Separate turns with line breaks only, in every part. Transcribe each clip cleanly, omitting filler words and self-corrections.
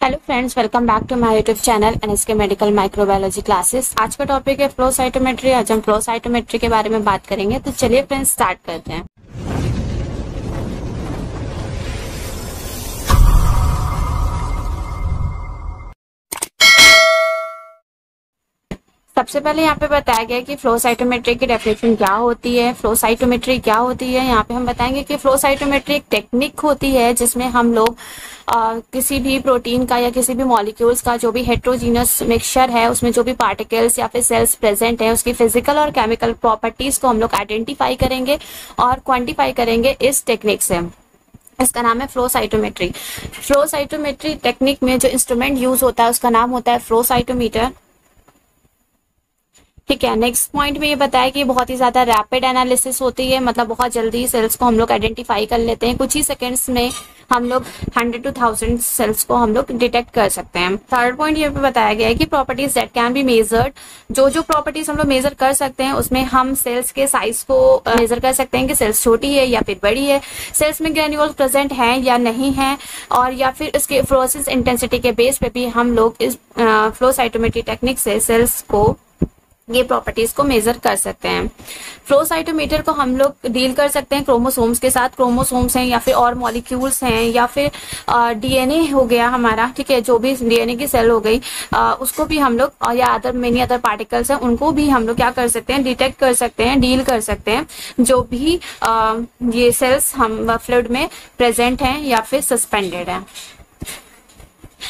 Hello friends, welcome back to my YouTube channel NSK medical microbiology classes. आज का topic है flow cytometry. आज हम फ्लो साइटोमेट्री के बारे में बात करेंगे। तो चलिए फ्रेंड्स स्टार्ट करते हैं। सबसे पहले यहाँ पे बताया गया कि फ्लो साइटोमेट्री की डेफिनेशन क्या होती है, फ्लो साइटोमेट्री क्या होती है। यहाँ पे हम बताएंगे कि फ्लो साइटोमेट्री एक टेक्निक होती है जिसमें हम लोग किसी भी प्रोटीन का या किसी भी मॉलिक्यूल्स का जो भी हेट्रोजीनियस मिक्सचर है उसमें जो भी पार्टिकल्स या फिर सेल्स प्रेजेंट है उसकी फिजिकल और केमिकल प्रॉपर्टीज को हम लोग आइडेंटिफाई करेंगे और क्वांटिफाई करेंगे इस टेक्निक से। इसका नाम है flow cytometry. Flow cytometry technique में जो इंस्ट्रूमेंट यूज होता है उसका नाम होता है फ्लो साइटोमीटर। ठीक है, नेक्स्ट पॉइंट में ये बताया कि बहुत ही ज्यादा रैपिड एनालिसिस होती है, मतलब बहुत जल्दी सेल्स को हम लोग आइडेंटिफाई कर लेते हैं। कुछ ही सेकंड्स में हम लोग 100 to 1000 सेल्स को हम लोग डिटेक्ट कर सकते हैं। थर्ड पॉइंट ये बताया गया है कि properties that can be measured, जो प्रॉपर्टीज हम लोग मेजर कर सकते हैं उसमें हम सेल्स के साइज को मेजर कर सकते हैं कि सेल्स छोटी है या फिर बड़ी है, सेल्स में ग्रेन्यूल्स प्रेजेंट है या नहीं है, और या फिर इसके फ्लोरोसेंस इंटेंसिटी के बेस पे भी हम लोग इस फ्लो साइटोमेट्री टेक्निक से सेल्स को ये प्रॉपर्टीज को मेजर कर सकते हैं। फ्लो साइटोमीटर को हम लोग डील कर सकते हैं क्रोमोसोम्स के साथ। क्रोमोसोम्स हैं या फिर और मॉलिक्यूल्स हैं या फिर डीएनए हो गया हमारा, ठीक है, जो भी डीएनए की सेल हो गई उसको भी हम लोग या अदर मेनी अदर पार्टिकल्स हैं उनको भी हम लोग क्या कर सकते हैं, डिटेक्ट कर सकते हैं, डील कर सकते हैं, जो भी ये सेल्स हम फ्लूइड में प्रेजेंट हैं या फिर सस्पेंडेड है।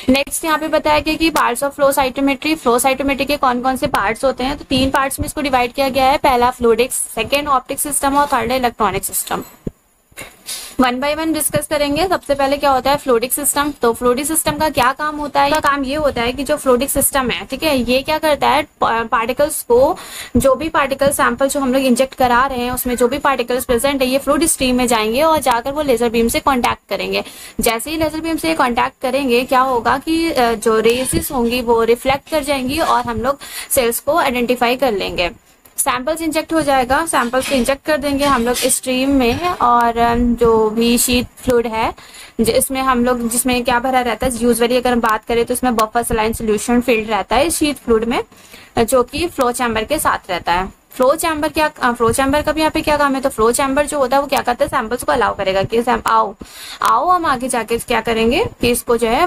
नेक्स्ट यहाँ पे बताया गया कि parts of flow cytometry. Flow cytometry के कौन कौन से पार्ट्स होते हैं, तो 3 पार्ट्स में इसको डिवाइड किया गया है। पहला फ्लूइडिक्स, सेकंड ऑप्टिक सिस्टम और third electronic system. One by one discuss करेंगे। सबसे पहले क्या होता है फ्लूइडिक सिस्टम। तो फ्लूइडिक सिस्टम का क्या काम होता है, काम ये होता है कि जो फ्लूइडिक सिस्टम है, ठीक है, ये क्या करता है, पार्टिकल्स को, जो भी पार्टिकल सैंपल जो हम लोग इंजेक्ट करा रहे हैं उसमें जो भी पार्टिकल्स प्रेजेंट है ये फ्लूइड स्ट्रीम में जाएंगे और जाकर वो लेजर बीम से कॉन्टैक्ट करेंगे। जैसे ही लेजर बीम से कॉन्टैक्ट करेंगे क्या होगा कि जो रेजेस होंगी वो रिफ्लेक्ट कर जाएंगी और हम लोग सेल्स को आइडेंटिफाई कर लेंगे। सैंपल्स इंजेक्ट हो जाएगा, सैंपल्स को इंजेक्ट कर देंगे हम लोग स्ट्रीम में, और जो भी शीट फ्लूइड है इसमें हम लोग, जिसमें क्या भरा रहता है, यूजुअली अगर हम बात करें तो इसमें बफर सलाइन सोल्यूशन फील्ड रहता है शीट फ्लूइड में, जो कि फ्लो चैम्बर के साथ रहता है। फ्लो चैम्बर फ्लो चैम्बर का भी यहाँ पे क्या काम है, तो फ्लो चैम्बर जो होता है वो क्या करता है, सैंपल्स को अलाउ करेगा कि आओ हम आगे जाके क्या करेंगे कि इसको जो है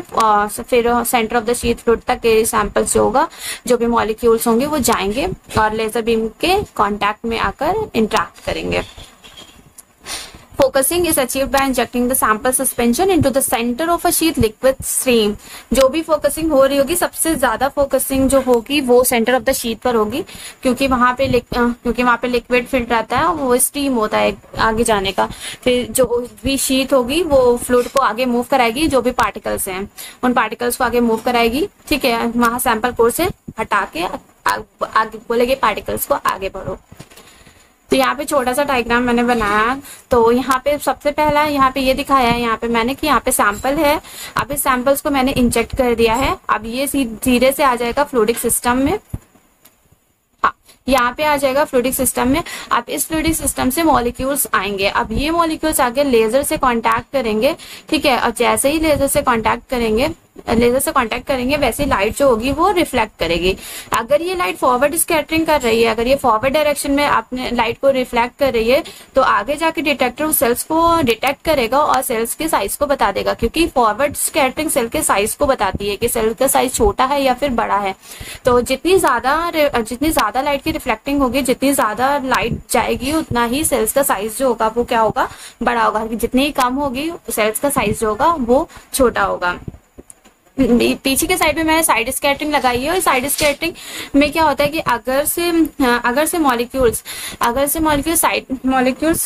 फिर centre of the sheet fluid तक के सैंपल्स जो होगा, जो भी मॉलिक्यूल्स होंगे वो जाएंगे और लेजर बीम के कांटेक्ट में आकर इंटरेक्ट करेंगे। Focusing is achieved by injecting the sample suspension into the center of a sheet liquid stream। जो भी फोकसिंग हो रही होगी, सबसे ज्यादा फोकसिंग जो होगी वो सेंटर ऑफ द शीट पर होगी, क्योंकि वहां पे लिक्विड फिल्ड रहता है, वो स्ट्रीम होता है आगे जाने का। फिर जो भी शीट होगी वो फ्लूइड को आगे मूव कराएगी, जो भी पार्टिकल्स हैं उन पार्टिकल्स को आगे मूव कराएगी, ठीक है, वहां सैंपल कोर से हटा के आगे बोलेगे पार्टिकल्स को आगे बढ़ो। तो यहाँ पे छोटा सा डायग्राम मैंने बनाया। तो यहाँ पे सबसे पहला यहाँ पे ये दिखाया है यहाँ पे मैंने कि यहाँ पे सैंपल है। अब इस सैंपल्स को मैंने इंजेक्ट कर दिया है। अब ये धीरे से आ जाएगा फ्लूइडिक सिस्टम में। हाँ, यहाँ पे आ जाएगा फ्लूइडिक सिस्टम में। अब इस फ्लूइडिक सिस्टम से मॉलिक्यूल्स आएंगे। अब ये मॉलिक्यूल्स आगे लेजर से कांटेक्ट करेंगे, ठीक है, और जैसे ही लेजर से कांटेक्ट करेंगे वैसे लाइट जो होगी वो रिफ्लेक्ट करेगी। अगर ये लाइट फॉरवर्ड स्कैटरिंग कर रही है, अगर ये फॉरवर्ड डायरेक्शन में आपने लाइट को रिफ्लेक्ट कर रही है, तो आगे जाके डिटेक्टर उस सेल्स को डिटेक्ट करेगा और सेल्स के साइज को बता देगा, क्योंकि फॉरवर्ड स्कैटरिंग सेल के साइज को बताती है कि सेल का साइज छोटा है या फिर बड़ा है। तो जितनी ज्यादा लाइट की रिफ्लेक्टिंग होगी, जितनी ज्यादा लाइट जाएगी, उतना ही सेल्स का साइज जो होगा वो क्या होगा, बड़ा होगा। जितनी कम होगी होगी सेल्स का साइज जो होगा वो छोटा होगा। पीछे के साइड में मैंने साइड स्कैटरिंग लगाई है, और साइड स्कैटरिंग में क्या होता है कि अगर से मॉलिक्यूल्स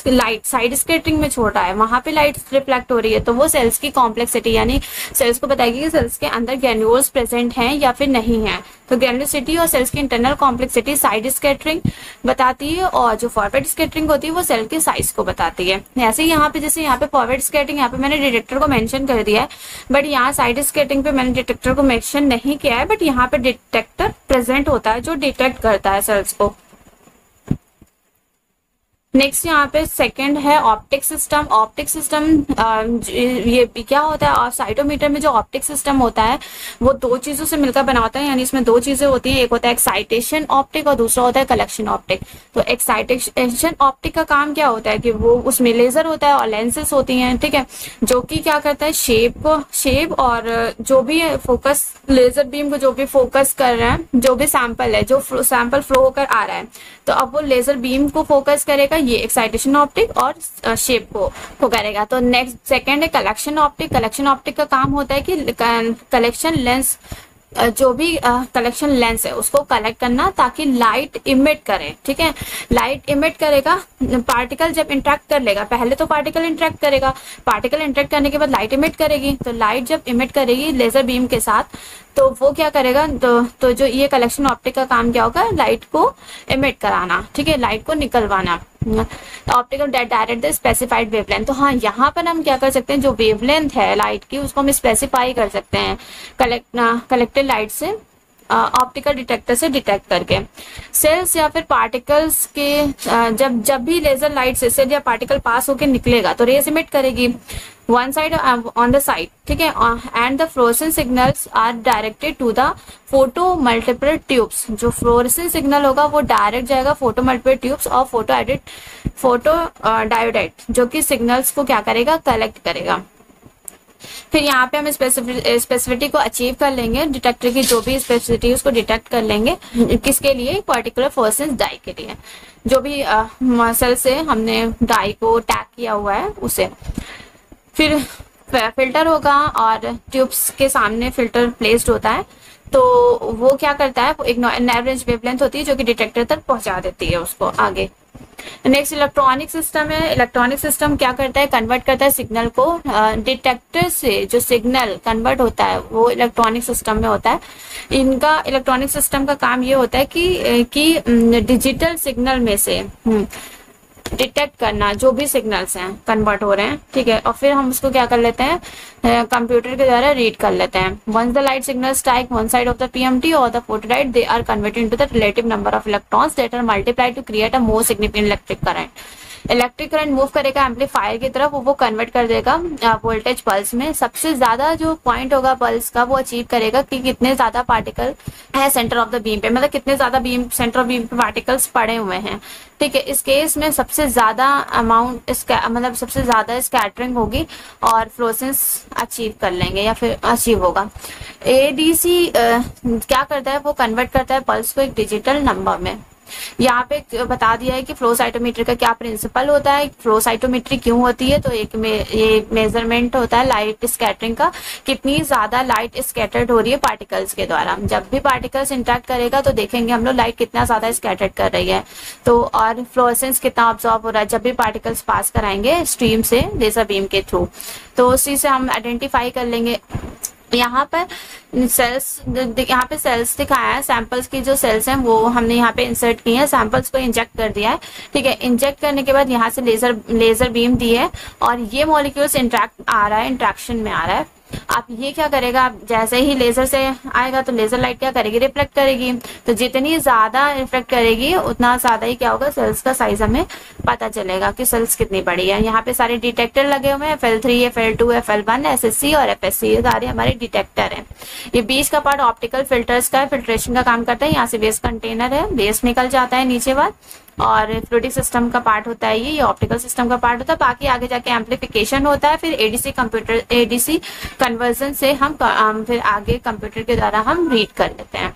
लाइट साइड स्कैटरिंग में छोटा है, वहां पे लाइट रिफ्लेक्ट हो रही है, तो वो सेल्स की कॉम्प्लेक्सिटी यानी सेल्स को बताएगी कि सेल्स के अंदर ग्रेन्यूल्स प्रेजेंट हैं या फिर नहीं है। तो ग्रेन्युलोसिटी और सेल्स की इंटरनल कॉम्प्लेक्सिटी साइड स्कैटरिंग बताती है, और जो फॉरवर्ड स्कैटरिंग होती है वो सेल के साइज को बताती है। ऐसे ही यहाँ पे जैसे यहाँ पे फॉरवर्ड स्कैटरिंग, यहाँ पे मैंने डिटेक्टर को मेंशन कर दिया है, बट यहाँ साइड स्कैटरिंग पे मैंने डिटेक्टर को मेंशन नहीं किया है, बट यहाँ पे डिटेक्टर प्रेजेंट होता है जो डिटेक्ट करता है सेल्स को। नेक्स्ट यहाँ पे सेकंड है ऑप्टिक सिस्टम। ऑप्टिक सिस्टम ये क्या होता है, और साइटोमीटर में जो ऑप्टिक सिस्टम होता है वो दो चीजों से मिलकर बना होता है, यानी इसमें दो चीजें होती हैं, एक होता है एक्साइटेशन ऑप्टिक और दूसरा होता है कलेक्शन ऑप्टिक। तो एक्साइटेशन ऑप्टिक का काम क्या होता है कि वो उसमें लेजर होता है और लेंसेस होती हैं, ठीक है, जो कि क्या करता है शेप और जो भी फोकस लेजर बीम को जो भी फोकस कर रहे हैं, जो भी सैंपल है, जो सैंपल फ्लो होकर आ रहा है, तो अब वो लेजर बीम को फोकस करेगा, ये एक्साइटेशन ऑप्टिक, और शेप को करेगा। तो नेक्स्ट सेकंड है कलेक्शन ऑप्टिक। कलेक्शन ऑप्टिक का काम होता है कि कलेक्शन लेंस, जो भी कलेक्शन लेंस है उसको कलेक्ट करना ताकि लाइट इमिट करे, ठीक है। लाइट इमिट करेगा, पार्टिकल जब इंटरेक्ट कर लेगा, पहले तो पार्टिकल इंटरेक्ट करेगा, पार्टिकल इंटरेक्ट करने के बाद लाइट इमिट करेगी, तो लाइट जब इमिट करेगी लेजर बीम के साथ, तो वो क्या करेगा, तो जो ये कलेक्शन ऑप्टिक का काम क्या होगा, लाइट को इमिट कराना, ठीक है, लाइट को निकलवाना। Optical direct the specified wavelength. तो हाँ, यहाँ पर हम क्या कर सकते हैं, जो वेवलेंथ है लाइट की उसको हम स्पेसिफाई कर सकते हैं कलेक्टेड लाइट से, ऑप्टिकल डिटेक्टर से डिटेक्ट करके। सेल्स या फिर पार्टिकल्स के जब भी लेजर लाइट से सेल या पार्टिकल पास होकर निकलेगा तो रेज इमिट करेगी one side on the side, ठीक है, and the fluorescence signals are directed to the photo multiple tubes. जो फ्लोरेसेंस सिग्नल होगा वो डायरेक्ट जाएगा फोटो मल्टीपल ट्यूब्स और फोटो डायोडाइड, जो कि सिग्नल्स को क्या करेगा, कलेक्ट करेगा। फिर यहाँ पे हम स्पेसिफिसिटी को अचीव कर लेंगे, डिटेक्टर की जो भी स्पेसिफिसिटी उसको डिटेक्ट कर लेंगे, किसके लिए, पर्टिकुलर फ्लोरेसेंस डाई के लिए, जो भी मसल से हमने डाई को टैग किया हुआ है उसे। फिर फिल्टर होगा और ट्यूब्स के सामने फिल्टर प्लेस्ड होता है, तो वो क्या करता है, एक एवरेज वेवलेंथ होती है जो कि डिटेक्टर तक पहुंचा देती है उसको आगे। नेक्स्ट इलेक्ट्रॉनिक सिस्टम है। इलेक्ट्रॉनिक सिस्टम क्या करता है, कन्वर्ट करता है सिग्नल को, डिटेक्टर से जो सिग्नल कन्वर्ट होता है वो इलेक्ट्रॉनिक सिस्टम में होता है। इनका इलेक्ट्रॉनिक सिस्टम का काम ये होता है कि डिजिटल सिग्नल में से डिटेक्ट करना जो भी सिग्नल्स हैं कन्वर्ट हो रहे हैं, ठीक है, और फिर हम उसको क्या कर लेते हैं, कंप्यूटर के द्वारा रीड कर लेते हैं। Once the light signal strike one side of the PMT और the photodiode, they are converted into the relative number of electrons that are multiplied to create a more significant electric current. Electric current move करेगा amplifier की तरफ, वो convert कर देगा voltage pulse में। सबसे ज्यादा जो पॉइंट होगा पल्स का वो अचीव करेगा कि कितने ज्यादा पार्टिकल है सेंटर ऑफ द बीम पे, मतलब कितने ज्यादा बीम सेंटर ऑफ बीम पे पार्टिकल्स पड़े हुए हैं, ठीक है। इस केस में सबसे ज्यादा अमाउंट मतलब सबसे ज्यादा स्कैटरिंग होगी और फ्लोरेसेंस अचीव कर लेंगे या फिर अचीव होगा। एडीसी क्या करता है, वो कन्वर्ट करता है पल्स को एक डिजिटल नंबर में। यहाँ पे बता दिया है कि फ्लो साइटोमेट्री का क्या प्रिंसिपल होता है, फ्लो साइटोमेट्री क्यों होती है, तो ये मेजरमेंट होता है लाइट स्कैटरिंग का, कितनी ज्यादा लाइट स्कैटर्ड हो रही है पार्टिकल्स के द्वारा। जब भी पार्टिकल्स इंटरेक्ट करेगा तो देखेंगे हम लोग लाइट कितना ज्यादा स्कैटर्ड कर रही है, तो और फ्लोरेसेंस कितना ऑब्जॉर्व हो रहा है जब भी पार्टिकल्स पास कराएंगे स्ट्रीम से लेजर बीम के थ्रू, तो उसी से हम आइडेंटिफाई कर लेंगे। यहाँ पर सेल्स दिखाया है, सैंपल्स की जो सेल्स हैं वो हमने यहाँ पे इंसर्ट की है, सैंपल्स को इंजेक्ट कर दिया है, ठीक है। इंजेक्ट करने के बाद यहाँ से लेजर बीम दी है और ये मॉलिक्यूल्स इंट्रैक्शन में आ रहा है। आप ये क्या करेगा, आप जैसे ही लेजर से आएगा तो लेजर लाइट क्या करेगी, रिफ्लेक्ट करेगी, तो जितनी ज्यादा रिफ्लेक्ट करेगी उतना ज्यादा ही क्या होगा, सेल्स का साइज हमें पता चलेगा कि सेल्स कितनी बड़ी है। यहाँ पे सारे डिटेक्टर लगे हुए हैं, FL3, FL2, FL1, SSC और FSC, ये सारे हमारे डिटेक्टर हैं। ये बीच का पार्ट ऑप्टिकल फिल्टर्स का है, फिल्ट्रेशन का काम करता है। यहाँ से वेस्ट कंटेनर है, वेस्ट निकल जाता है नीचे बाद, और फ्लूइडिक सिस्टम का पार्ट होता है ये ऑप्टिकल सिस्टम का पार्ट होता है। बाकी आगे जाके एम्पलीफिकेशन होता है, फिर एडीसी कन्वर्जन से हम फिर आगे कंप्यूटर के द्वारा हम रीड कर लेते हैं।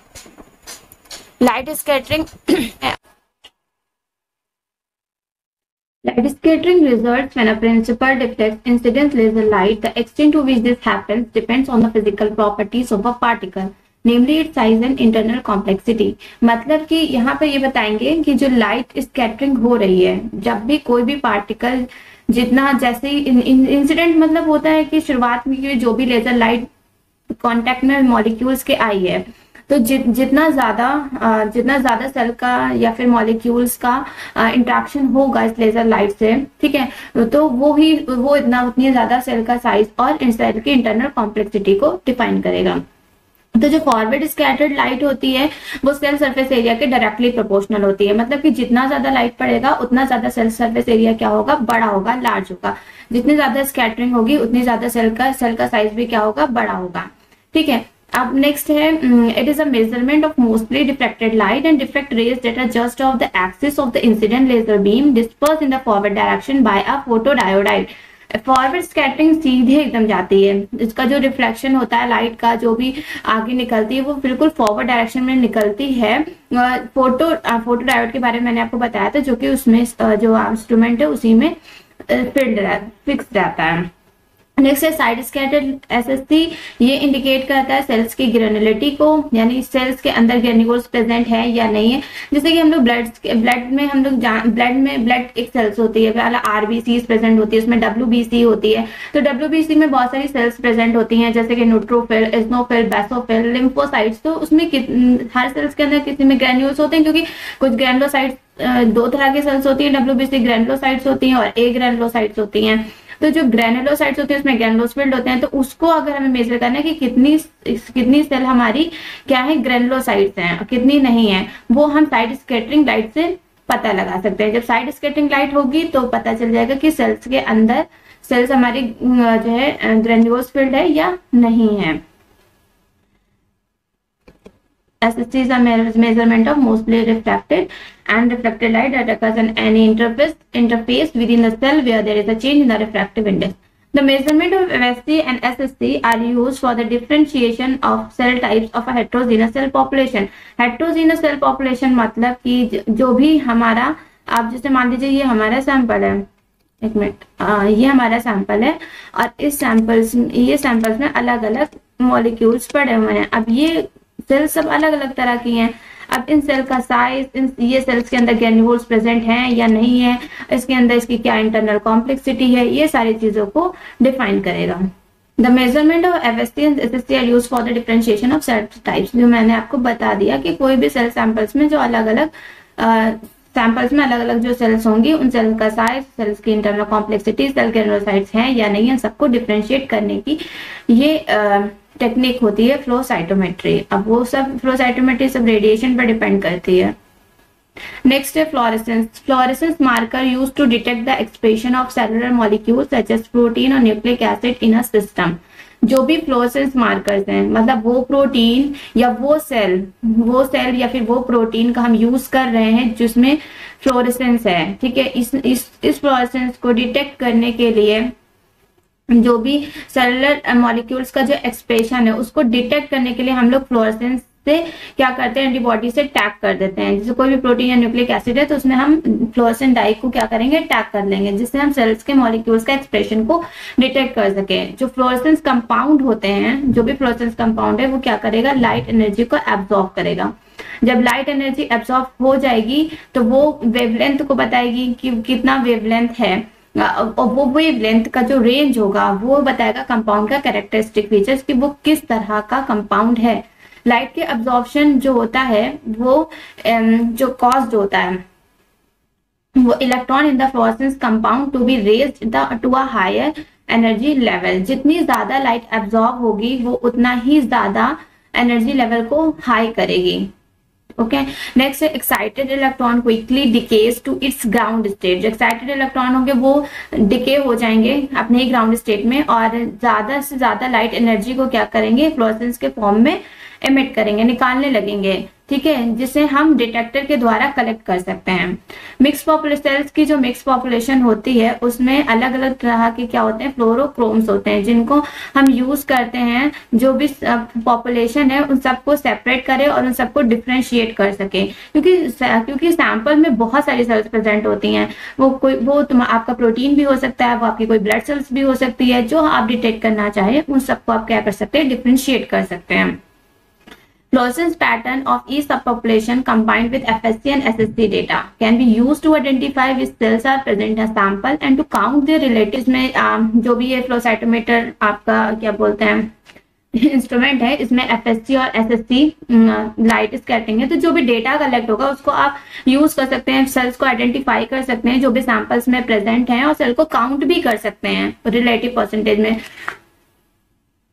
Light scattering Light scattering results when a principal deflects incident laser light. The extent to which this happens depends on the physical properties of a particle, namely its size and internal complexity. मतलब कि यहाँ पे ये बताएंगे कि जो light scattering हो रही है, जब भी कोई भी पार्टिकल जितना, जैसे इंसिडेंट मतलब होता है कि शुरुआत में जो भी लेजर लाइट कांटेक्ट में मॉलिक्यूल्स के आई है, तो जितना ज्यादा सेल का या फिर मॉलिक्यूल्स का इंट्रैक्शन होगा इस लेजर लाइट से, ठीक है, तो वो उतनी ज्यादा सेल का साइज और सेल की इंटरनल कॉम्प्लेक्सिटी को डिफाइन करेगा। तो जो फॉरवर्ड स्कैटर्ड लाइट होती है वो सेल सरफेस एरिया के डायरेक्टली प्रोपोर्शनल होती है, मतलब कि जितना ज्यादा लाइट पड़ेगा उतना ज्यादा सेल सरफेस एरिया क्या होगा, बड़ा होगा, लार्ज होगा। जितनी ज्यादा स्कैटरिंग होगी उतनी ज्यादा सेल का साइज भी क्या होगा, बड़ा होगा। ठीक है, अब नेक्स्ट है, it is a measurement of mostly diffracted light and diffract rays that are just off the axis of the incident laser beam disperse in the forward direction by a photodiode. Forward scattering सीधे एकदम जाती है, इसका जो reflection होता है light का जो भी आगे निकलती है वो बिल्कुल फॉरवर्ड डायरेक्शन में निकलती है। फोटो डायोड के बारे में मैंने आपको बताया था, जो कि उसमें जो इंस्ट्रूमेंट है उसी में फिक्स रहता है। नेक्स्ट है साइड स्कैटर्ड एसएससी, ये इंडिकेट करता है सेल्स की ग्रेनुलिटी को, यानी सेल्स के अंदर ग्रेन्यूल्स प्रेजेंट है या नहीं है। जैसे कि हम लोग ब्लड में हम लोग ब्लड एक सेल्स होती है, आरबीसी प्रेजेंट होती है, उसमें डब्ल्यूबीसी होती है। तो डब्ल्यूबीसी में बहुत सारी सेल्स प्रेजेंट होती हैं, जैसे कि न्यूट्रोफिल, एस्नोफिल, बेसोफिल, लिम्फोसाइट्स। तो उसमें हर सेल्स के अंदर किसी में ग्रेन्यूल्स होते हैं, क्योंकि कुछ ग्रैनुलोसाइट्स दो तरह की सेल्स होती है, डब्ल्यूबीसी ग्रैनुलोसाइट्स होती हैं और ए ग्रैनुलोसाइट्स होती हैं। तो जो ग्रैनुलोसाइट्स होती है उसमें ग्रैनुलोसफिल्ड होते हैं, तो उसको अगर हमें मेजर करना है कि कितनी सेल हमारी क्या है, ग्रैनुलोसाइट्स हैं, कितनी नहीं है, वो हम साइड स्कैटरिंग लाइट से पता लगा सकते हैं। जब साइड स्कैटरिंग लाइट होगी तो पता चल जाएगा कि सेल्स के अंदर सेल्स हमारी जो है ग्रैनुलोसफिल्ड है या नहीं है। SST is a measurement of mostly refracted and reflected light that occurs in any interface within the cell where there is a change in the refractive index. The measurement of FST and SST are used for the differentiation of cell types of a heterogeneous cell population. Heterogeneous cell population मतलब कि जो भी हमारा, आप जैसे मान लीजिए ये हमारा सैंपल है, एक मिनट, ये हमारा सैंपल है और इस सैंपल्स में अलग अलग मॉलिक्यूल्स पड़े हुए हैं। अब ये सेल सब अलग अलग तरह की हैं। अब इन सेल का साइज, ये सेल्स के अंदर ग्रैन्यूल्स प्रेजेंट हैं या नहीं है, इसके अंदर इसकी क्या इंटरनल कॉम्प्लेक्सिटी है, ये सारी चीजों को डिफाइन करेगा। The measurement of FST and SST are used for the differentiation of cell types, जो मैंने आपको बता दिया कि कोई भी सेल सैंपल्स में जो अलग अलग जो सेल्स होंगी उन सेल का साइज, सेल्स की इंटरनल कॉम्प्लेक्सिटी, सेल ग्रैनुलोसाइट्स हैं या नहीं है, सबको डिफरेंशिएट करने की ये टेक्निक होती है फ्लो साइटोमेट्री। अब वो सब फ्लो साइटोमेट्री सब रेडिएशन पर डिपेंड करती है। नेक्स्ट है fluorescence. Fluorescence marker used to detect the expression of cellular molecules such as protein और nucleic acid in a system. जो भी फ्लोरेसेंस मार्कर्स हैं, मतलब वो प्रोटीन या वो सेल या फिर वो प्रोटीन का हम यूज कर रहे हैं जिसमें फ्लोरेसेंस है। ठीक है, इस फ्लोरेसेंस को डिटेक्ट करने के लिए जो भी सेलुलर मॉलिक्यूल्स का जो एक्सप्रेशन है उसको डिटेक्ट करने के लिए हम लोग फ्लोरेसेंस से क्या करते हैं, एंटीबॉडी से टैग कर देते हैं। जैसे कोई भी प्रोटीन या न्यूक्लिक एसिड है तो उसमें हम फ्लोरेसेंट डाई को क्या करेंगे, टैग कर लेंगे, जिससे हम सेल्स के मॉलिक्यूल्स का एक्सप्रेशन को डिटेक्ट कर सके। जो फ्लोरेसेंस कंपाउंड होते हैं, जो भी फ्लोरेसेंस कंपाउंड है वो क्या करेगा, लाइट एनर्जी को एब्जॉर्ब करेगा। जब लाइट एनर्जी एब्जॉर्ब हो जाएगी तो वो वेवलेंथ को बताएगी कि कितना वेवलेंथ है, और वो वेवलेंथ का जो रेंज होगा वो बताएगा कंपाउंड का कैरेक्टरिस्टिक फीचर्स कि वो किस तरह का कंपाउंड है। लाइट के अब्जॉर्प्शन जो होता है वो जो कॉज्ड होता है वो electron in the fluorescence compound to be raised to a higher energy level. जितनी ज्यादा लाइट एब्जॉर्ब होगी वो उतना ही ज्यादा एनर्जी लेवल को हाई करेगी। ओके, नेक्स्ट है excited electron quickly decays to its ground state. जो एक्साइटेड इलेक्ट्रॉन होंगे वो डिके हो जाएंगे अपने ही ग्राउंड स्टेट में और ज्यादा से ज्यादा लाइट एनर्जी को क्या करेंगे, फ्लोरेसेंस के फॉर्म में एमिट करेंगे, निकालने लगेंगे। ठीक है, जिसे हम डिटेक्टर के द्वारा कलेक्ट कर सकते हैं। मिक्स पॉपुलेशन सेल्स की जो मिक्स पॉपुलेशन होती है उसमें अलग अलग तरह के क्या होते हैं, फ्लोरोक्रोम्स होते हैं, जिनको हम यूज करते हैं जो भी पॉपुलेशन है उन सबको सेपरेट करें और उन सबको डिफ्रेंशिएट कर सके। क्योंकि सैंपल में बहुत सारी सेल्स प्रेजेंट होती हैं, वो आपका प्रोटीन भी हो सकता है, वो आपकी कोई ब्लड सेल्स भी हो सकती है, जो आप डिटेक्ट करना चाहें उन सबको आप क्या कर सकते हैं, डिफ्रेंशिएट कर सकते हैं। Fluorescence pattern of each subpopulation combined with FST and SST data can be used to identify which cells are present in a sample and to count their relatives। में जो भी ये फ्लो साइटोमीटर आपका क्या बोलते हैं इंस्ट्रूमेंट है, इसमें FST और SST लाइट स्कैटरिंग है, तो जो भी डेटा कलेक्ट होगा उसको आप यूज कर सकते हैं, सेल्स को आइडेंटिफाई कर सकते हैं जो भी सैंपल्स में प्रेजेंट हैं और सेल को काउंट भी कर सकते हैं रिलेटिव परसेंटेज में।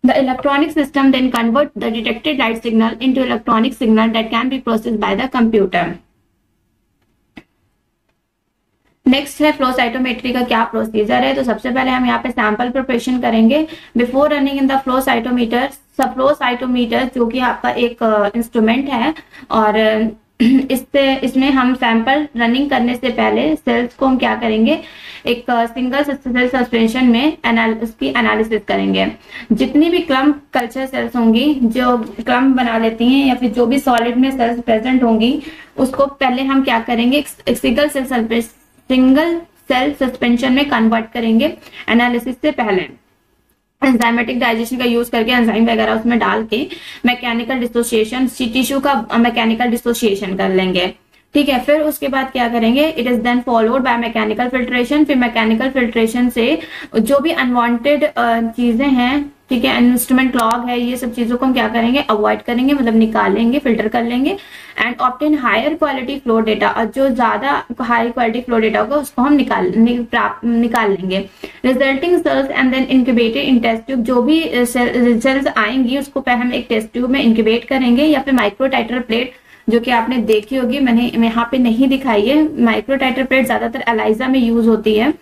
The electronic system then convert the detected light signal into electronic signal that can be processed by the computer. Next है फ्लो साइटोमेट्री का क्या प्रोसीजर है। तो सबसे पहले हम यहाँ पे सैंपल प्रिपरेशन करेंगे before running in the flow cytometer. Flow cytometer जो कि आपका एक इंस्ट्रूमेंट है और इसमें हम सैंपल रनिंग करने से पहले सेल्स को हम क्या करेंगे, एक सिंगल सेल सस्पेंशन में उसकी एनालिसिस करेंगे। जितनी भी क्लम्प कल्चर सेल्स होंगी जो क्लम्प बना लेती हैं या फिर जो भी सॉलिड में सेल्स प्रेजेंट होंगी उसको पहले हम क्या करेंगे, एक सिंगल सेल सस्पेंशन में कन्वर्ट करेंगे एनालिसिस से पहले। एंजाइमेटिक डाइजेशन का यूज करके एंजाइम वगैरह उसमें डाल के मैकेनिकल डिसोसिएशन, टिश्यू का मैकेनिकल डिसोसिएशन कर लेंगे। ठीक है, फिर उसके बाद क्या करेंगे, it is then followed by mechanical filtration. फिर मैकेनिकल फिल्ट्रेशन से जो भी अनवांटेड चीजें हैं, ठीक है, इंस्ट्रूमेंट क्लॉग है, ये सब चीजों को हम क्या करेंगे, अवॉइड करेंगे, मतलब निकालेंगे, फिल्टर कर लेंगे। And obtain higher quality flow data, और जो ज्यादा हाई क्वालिटी फ्लो डेटा होगा उसको हम निकाल लेंगे। Resulting cells and then incubated in test tube, जो भी सेल्स आएंगी उसको पहले हम एक टेस्ट ट्यूब में इंक्यूबेट करेंगे या फिर माइक्रो टाइटर प्लेट जो कि आपने देखी होगी, मैंने यहाँ पे नहीं दिखाई है। माइक्रो टाइटर प्लेट ज्यादातर एलाइजा में यूज होती है।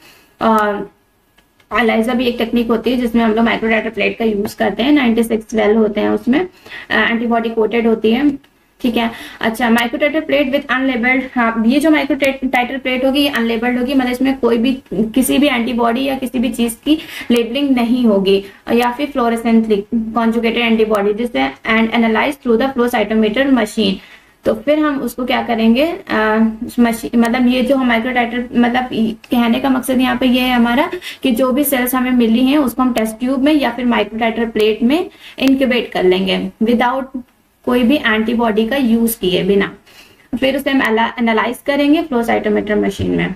एलाइजा भी एक टेक्निक होती है जिसमें हम लोग माइक्रो टाइटर प्लेट का यूज करते हैं। 96 वेल होते हैं उसमें, एंटीबॉडी कोटेड होती है। ठीक है, अच्छा, माइक्रो टाइटर प्लेट विद अनलेबल्ड। हाँ, ये जो माइक्रो टाइटर प्लेट होगी ये अनलेबल्ड होगी, मतलब इसमें कोई भी किसी भी एंटीबॉडी या किसी भी चीज की लेबलिंग नहीं होगी, या फिर फ्लोरेसेंट कॉन्जुगेटेड एंटीबॉडी जिससे and analyse through the flow cytometer machine. तो फिर हम उसको क्या करेंगे, मशीन, मतलब ये जो हम माइक्रो टाइटर, मतलब कहने का मकसद यहाँ पे ये है हमारा कि जो भी सेल्स हमें मिली हैं उसको हम टेस्ट ट्यूब में या फिर माइक्रो टाइटर प्लेट में इंक्यूबेट कर लेंगे विदाउट कोई भी एंटीबॉडी का यूज किए बिना। फिर उसे हम एनालाइज करेंगे फ्लो साइटोमीटर मशीन में।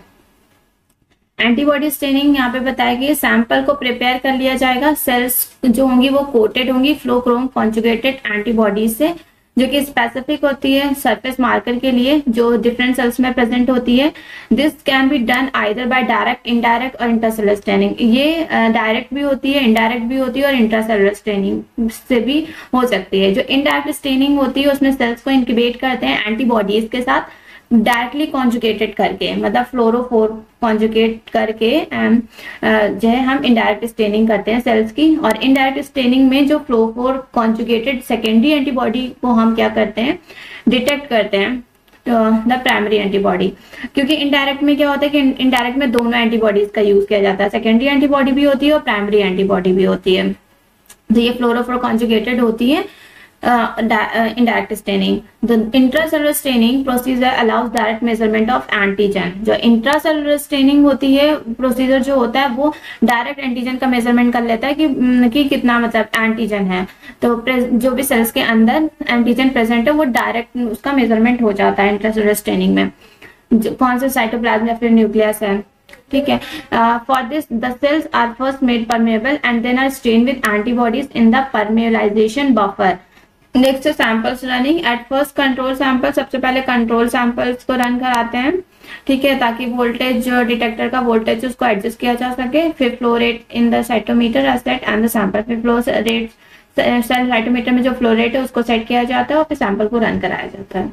एंटीबॉडी स्टेनिंग यहाँ पे बताया गया, सैंपल को प्रिपेयर कर लिया जाएगा। सेल्स जो होंगी वो कोटेड होंगी फ्लोक्रोम कॉन्जुगेटेड एंटीबॉडी से, जो कि स्पेसिफिक होती है सरफेस मार्कर के लिए जो डिफरेंट सेल्स में प्रेजेंट होती है। This can be done either bye direct, indirect और इंट्रासेलुलर स्टेनिंग। ये डायरेक्ट भी होती है, इनडायरेक्ट भी होती है और इंट्रासेलुलर स्टेनिंग से भी हो सकती है। जो इनडायरेक्ट स्टेनिंग होती है उसमें सेल्स को इंक्यूबेट करते हैं एंटीबॉडीज के साथ डायरेक्टली कॉन्जुगेटेड करके, मतलब फ्लोरोफोर कॉन्जुगेट करके जो है हम इनडायरेक्ट स्टेनिंग करते हैं सेल्स की। और इनडायरेक्ट स्टेनिंग में जो फ्लोरोफोर कॉन्जुगेटेड सेकेंडरी एंटीबॉडी को हम क्या करते हैं, डिटेक्ट करते हैं द प्राइमरी एंटीबॉडी। क्योंकि इनडायरेक्ट में क्या होता है कि इनडायरेक्ट में दोनों एंटीबॉडीज का यूज किया जाता है, सेकेंडरी एंटीबॉडी भी होती है और प्राइमरी एंटीबॉडी भी होती है। तो ये फ्लोरोफोर कॉन्जुगेटेड होती है। indirect staining. The intracellular staining procedure allows direct measurement of antigen. जो intracellular staining होती है प्रोसीजर जो होता है वो डायरेक्ट एंटीजन का मेजरमेंट कर लेता है कि कितना मतलब एंटीजन है। तो जो भी सेल्स के अंदर एंटीजन प्रेजेंट है वो डायरेक्ट उसका मेजरमेंट हो जाता है इंट्रासेलुलर स्टेनिंग में। कौन सा साइटोप्लाज्म या फिर न्यूक्लियस है, ठीक है। For this the cells are first made permeable and then are stain with antibodies in the permeabilization buffer. Next samples running. At first control sample, सबसे पहले कंट्रोल सैंपल्स को रन कराते हैं, ठीक है, ताकि वोल्टेज डिटेक्टर का वोल्टेज उसको एडजस्ट किया जा सके। फिर flow rate in the cytometer are set and the sample. फिर फ्लो रेट साइटोमीटर में जो फ्लो रेट है उसको सेट किया जाता है और फिर सैंपल को रन कराया जाता है।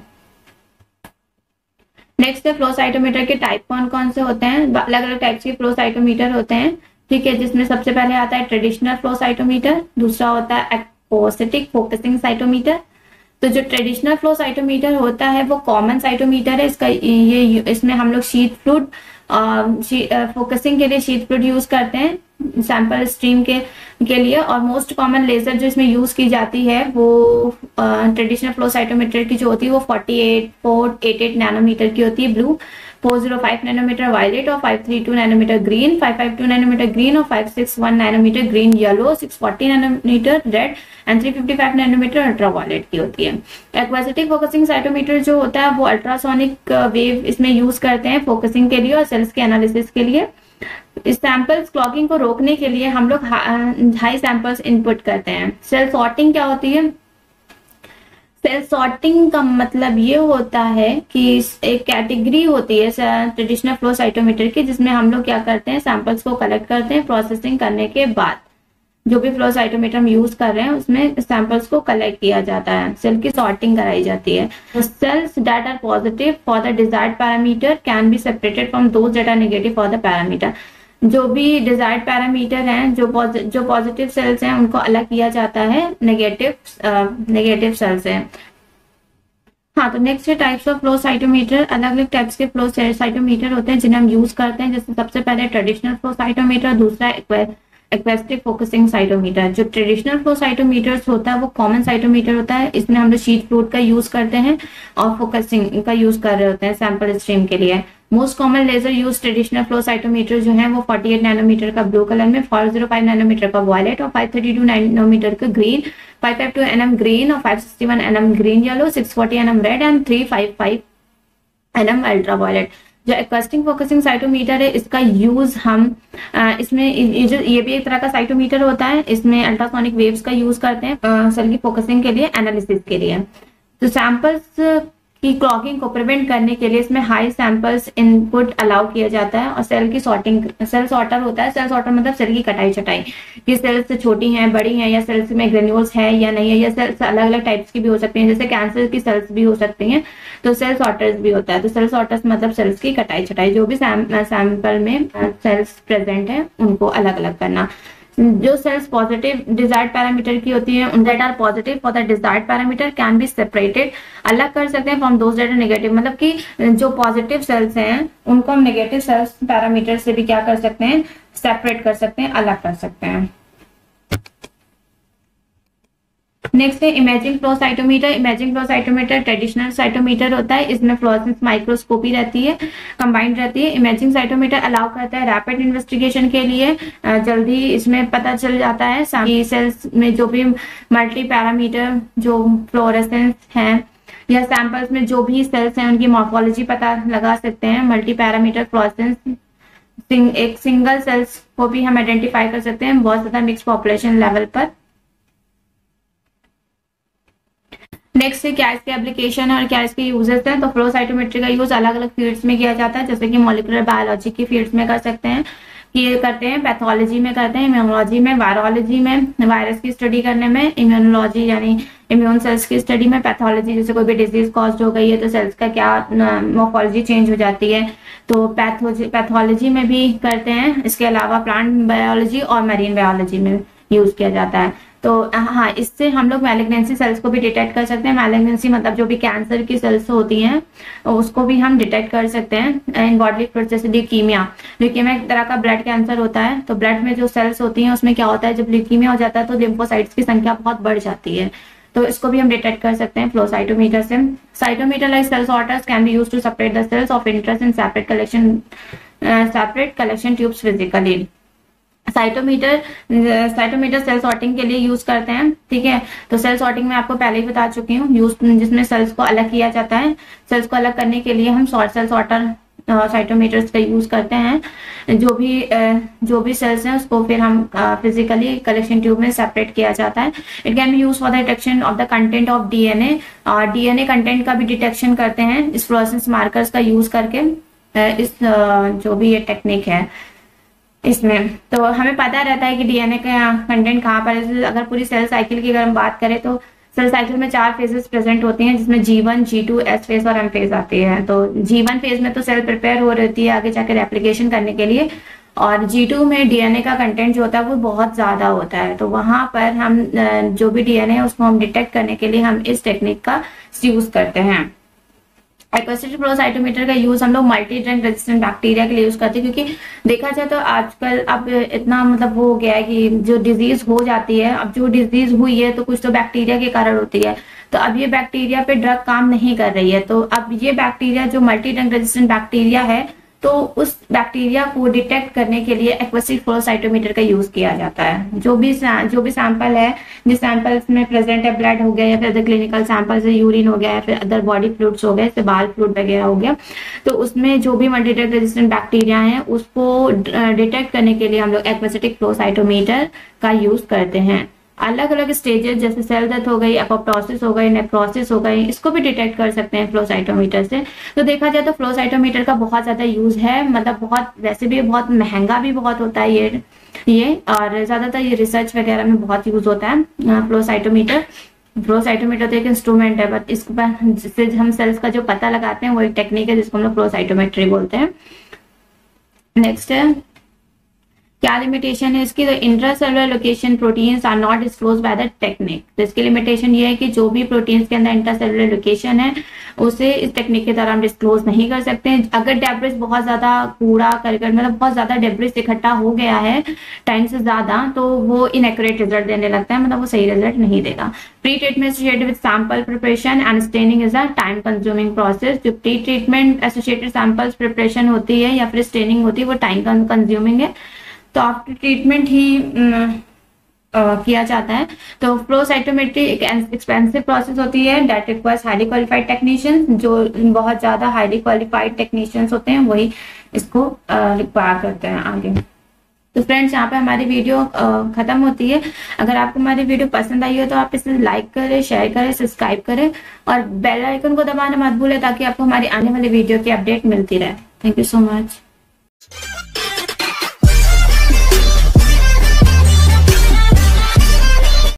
नेक्स्ट है फ्लो साइटोमीटर के टाइप कौन कौन से होते हैं। अलग अलग टाइप्स के फ्लो साइटोमीटर होते हैं, ठीक है, जिसमें सबसे पहले आता है ट्रेडिशनल फ्लो साइटोमीटर, दूसरा होता है एक्वोसिटिक फोकसिंग साइटोमीटर। तो जो ट्रेडिशनल फ्लो साइटोमीटर होता है वो कॉमन साइटोमीटर है। इसमें हम लोग शीट फ्लूइड फोकसिंग के लिए शीट फ्लूइड यूज करते हैं सैंपल स्ट्रीम के लिए। और मोस्ट कॉमन लेजर जो इसमें यूज की जाती है वो ट्रेडिशनल फ्लो साइटोमीटर की जो होती है वो 488 नैनोमीटर की होती है ब्लू, 405 नैनोमीटर वायलेट और 532 नैनोमीटर ग्रीन, 552 नैनोमीटर ग्रीन और 561 nanometre green yellow, 640 nanometre red and 355 nanometre ultraviolet की होती है। एक्वासिटिक फोकसिंग साइटोमीटर जो होता है वो अल्ट्रासोनिक वेव इसमें यूज करते हैं फोकसिंग के लिए और सेल्स के एनालिसिस के लिए। इस सैंपल्स क्लॉगिंग को रोकने के लिए हम लोग हाई सैंपल्स इनपुट करते हैं। सेल सॉर्टिंग क्या होती है? सेल सॉर्टिंग का मतलब ये होता है कि एक कैटेगरी होती है ट्रेडिशनल फ्लो साइटोमीटर की जिसमें हम लोग क्या करते हैं, सैंपल्स को कलेक्ट करते हैं प्रोसेसिंग करने के बाद, जो भी फ्लो साइटोमीटर हम यूज कर रहे हैं उसमें सैंपल्स को कलेक्ट किया जाता है, सेल की सॉर्टिंग कराई जाती है। Cells that are positive for the desired parameter can be separated from those that are negative for the parameter. जो भी डिजायर्ड पैरामीटर हैं, जो पॉजिटिव सेल्स हैं उनको अलग किया जाता है नेगेटिव सेल्स हैं। हाँ, तो नेक्स्ट है टाइप्स ऑफ फ्लो साइटोमीटर। अलग अलग टाइप्स के फ्लो साइटोमीटर होते हैं जिन्हें हम यूज करते हैं। जैसे सबसे पहले ट्रेडिशनल फ्लो साइटोमीटर, दूसरा एक्वेस्टिक फोकसिंग साइटोमीटर। जो ट्रेडिशनल फ्लो साइटोमीटर्स होता है वो कॉमन साइटोमीटर होता है, इसमें हम लोग शीट फ्लूइड का यूज करते हैं और फोकसिंग का यूज कर रहे होते हैं सैंपल स्ट्रीम के लिए। Most common laser use traditional flow cytometer जो है वो 48 नैनोमीटर का ब्लू कलर में, 405 नैनोमीटर का वॉयलेट और 532 नैनोमीटर का ग्रीन, 552 nm ग्रीन और 561 nm green yellow, 640 nm red and 355 nm ultraviolet. जो एक्वेस्टिक फोकसिंग साइटोमीटर है इसका यूज हम इसमें ये भी एक तरह का साइटोमीटर होता है, इसमें अल्ट्रासोनिक वेव्स का यूज करते हैं सेल की फोकसिंग के लिए, एनालिसिस के लिए। तो सैंपल्स की क्लॉकिंग को प्रिवेंट करने के लिए इसमें हाई सैंपल्स इनपुट अलाउ किया जाता है और सेल की सॉर्टिंग, सेल सॉर्टर होता है। सेल सॉर्टर मतलब सेल की कटाई छटाई, कि सेल्स छोटी हैं, बड़ी हैं, या सेल्स में ग्रेन्यूल्स है या नहीं है, या सेल्स अलग अलग टाइप्स की भी हो सकती हैं, जैसे कैंसर की सेल्स भी हो सकती हैं, तो सेल सॉर्टर्स भी होता है। तो सेल सॉर्टर्स मतलब सेल्स की कटाई छटाई, जो भी सैंपल में सेल्स प्रेजेंट है उनको अलग अलग करना। जो सेल्स पॉजिटिव डिजायर्ड पैरामीटर की होती है, that are positive for the desired parameter can be separated, अलग कर सकते हैं from those that are negative. मतलब कि जो पॉजिटिव सेल्स हैं उनको हम नेगेटिव सेल्स पैरामीटर से भी क्या कर सकते हैं, सेपरेट कर सकते हैं, अलग कर सकते हैं। नेक्स्ट है imaging flow cytometer. Imaging flow cytometer traditional cytometer होता है, इसमें फ्लोरेसेंस माइक्रोस्कोपी रहती है, कंबाइंड रहती है। इमेजिंग साइटोमीटर अलाउ करता है रैपिड इन्वेस्टिगेशन के लिए, जल्दी इसमें पता चल जाता है कि सेल्स में जो भी मल्टी पैरामीटर जो फ्लोरेसेंस है या सैंपल्स में जो भी सेल्स हैं उनकी मॉर्फोलॉजी पता लगा सकते हैं। मल्टी पैरामीटर फ्लोरेसेंस एक सिंगल सेल्स को भी हम आइडेंटिफाई कर सकते हैं बहुत ज्यादा मिक्स पॉपुलेशन लेवल पर। नेक्स्ट है क्या इसके एप्लीकेशन है और क्या इसके यूजेस हैं। तो फ्लो साइटोमेट्री का यूज अलग अलग फील्ड्स में किया जाता है, जैसे कि मॉलिक्यूलर बायोलॉजी की फील्ड्स में कर सकते हैं, करते हैं, पैथोलॉजी में करते हैं, इम्यूनोलॉजी में, वायरोलॉजी में वायरस की स्टडी करने में, इम्यूनोलॉजी यानी इम्यून सेल्स की स्टडी में, पैथोलॉजी जैसे कोई भी डिजीज कॉज हो गई है तो सेल्स का क्या मॉर्फोलॉजी चेंज हो जाती है, तो पैथोलॉजी में भी करते हैं। इसके अलावा प्लांट बायोलॉजी और मरीन बायोलॉजी में यूज किया जाता है। तो हाँ, इससे हम लोग मैलिग्नेंसी सेल्स को भी डिटेक्ट कर सकते हैं। मैलिग्नेंसी मतलब जो भी कैंसर की सेल्स होती हैं उसको भी हम डिटेक्ट कर सकते हैं इन बॉडी फ्लूइड। जैसे ल्यूकीमिया एक तरह का ब्लड कैंसर होता है, तो ब्लड में जो सेल्स होती हैं उसमें क्या होता है, जब ल्यूकीमिया हो जाता है तो लिम्फोसाइट्स की संख्या बहुत बढ़ जाती है, तो इसको भी हम डिटेक्ट कर सकते हैं फ्लो साइटोमीटर से। Cytometer like cell sorters can be used to separate the cells of interest in separate collection tubes physically. Cytometer cell sorting के लिए यूज करते हैं, ठीक है। तो सेल सॉर्टिंग में आपको पहले ही बता चुकी हूँ, यूज जिसमें सेल्स को अलग किया जाता है। सेल्स को अलग करने के लिए हम सेल सॉर्टर साइटोमीटर्स का यूज करते हैं। जो भी सेल्स हैं उसको फिर हम फिजिकली कलेक्शन ट्यूब में सेपरेट किया जाता है। It can be use for the detection of the content of DNA, और डीएनए कंटेंट का भी डिटेक्शन करते हैं इस फ्लोरेसेंस मार्कर्स का यूज करके। इस जो भी ये टेक्निक है इसमें तो हमें पता रहता है कि डीएनए का कंटेंट कहाँ पर है। अगर पूरी सेल साइकिल की अगर हम बात करें तो सेल साइकिल में 4 फेजेस प्रेजेंट होती हैं, जिसमें G1, G2, S फेज और M फेज आती है। तो G1 फेज में तो सेल प्रिपेयर हो रहती है आगे जाकर रेप्लिकेशन करने के लिए, और G2 में डीएनए का कंटेंट जो होता है वो बहुत ज्यादा होता है, तो वहां पर हम जो भी डीएनए है उसको हम डिटेक्ट करने के लिए हम इस टेक्निक का यूज करते हैं। एक्वेस्टिक फ्लो साइटोमीटर का यूज हम लोग मल्टी ड्रग रेजिस्टेंट बैक्टीरिया के लिए यूज करते हैं, क्योंकि देखा जाए तो आजकल अब इतना मतलब वो हो गया है कि जो डिजीज हो जाती है, अब जो डिजीज हुई है तो कुछ तो बैक्टीरिया के कारण होती है, तो अब ये बैक्टीरिया पे ड्रग काम नहीं कर रही है, तो अब ये बैक्टीरिया जो मल्टी ड्रग रेजिस्टेंट बैक्टीरिया है तो उस बैक्टीरिया को डिटेक्ट करने के लिए एक्वेस्टिक फ्लो साइटोमीटर का यूज किया जाता है। जो भी सैंपल है, जिस सैंपल्स में प्रेजेंट है, ब्लड हो गया या फिर अदर क्लिनिकल सैंपल्स है, यूरिन हो गया या फिर अदर बॉडी फ्लूइड्स हो गए, जैसे बाल फ्लूइड वगैरह हो गया, तो उसमें जो भी मल्टी ड्रग रेजिस्टेंट बैक्टीरिया है उसको डिटेक्ट करने के लिए हम लोग एक्वेस्टिक फ्लो साइटोमीटर का यूज करते हैं। अलग अलग स्टेजेस जैसे सेल डेथ हो गई, एपोप्टोसिस हो गई, नेक्रोसिस हो गई, इसको भी डिटेक्ट कर सकते हैं फ्लो साइटोमीटर से। तो देखा जाए तो फ्लो साइटोमीटर का बहुत ज्यादा यूज है, मतलब बहुत, वैसे भी बहुत महंगा भी बहुत होता है ये और ज्यादातर ये रिसर्च वगैरह में बहुत यूज होता है फ्लो साइटोमीटर। फ्लो साइटोमीटर तो एक इंस्ट्रूमेंट है, बट इसको जिससे हम सेल्स का जो पता लगाते हैं वो एक टेक्निक है जिसको हम लोग फ्लो साइटोमेट्री बोलते हैं। नेक्स्ट है, क्या लिमिटेशन है इसकी, तो intracellular location proteins are not disclose by the technique. तो इसकी लिमिटेशन ये है कि जो भी प्रोटीन्स के अंदर इंट्रासेलुलर लोकेशन है उसे इस टेक्निक के द्वारा हम डिस्क्लोज नहीं कर सकते हैं। अगर डेब्रिस बहुत ज्यादा कूड़ा करकट मतलब बहुत ज्यादा डेब्रिस इकट्ठा हो गया है टाइम से ज्यादा, तो वो इनएक्यूरेट रिजल्ट देने लगता है, मतलब वो सही रिजल्ट नहीं देगा। Pre treatment associated with sample preparation and staining is a time consuming process. जो pre treatment associated samples preparation होती है या फिर स्टेनिंग होती है वो टाइम कंज्यूमिंग है, तो आफ्टर ट्रीटमेंट ही किया जाता है। तो फ्लो साइटोमेट्री एक एक्सपेंसिव प्रोसेस होती है that requires highly qualified technicians. जो बहुत ज्यादा हाईली क्वालिफाइड टेक्नीशियंस होते हैं वही इसको रिक्वायर करते हैं आगे। तो फ्रेंड्स, यहाँ पे हमारी वीडियो खत्म होती है। अगर आपको हमारी वीडियो पसंद आई हो तो आप इसे लाइक करें, शेयर करें, सब्सक्राइब करें और बेल आइकन को दबाना मत भूलें ताकि आपको हमारी आने वाली वीडियो की अपडेट मिलती रहे। Thank you so much.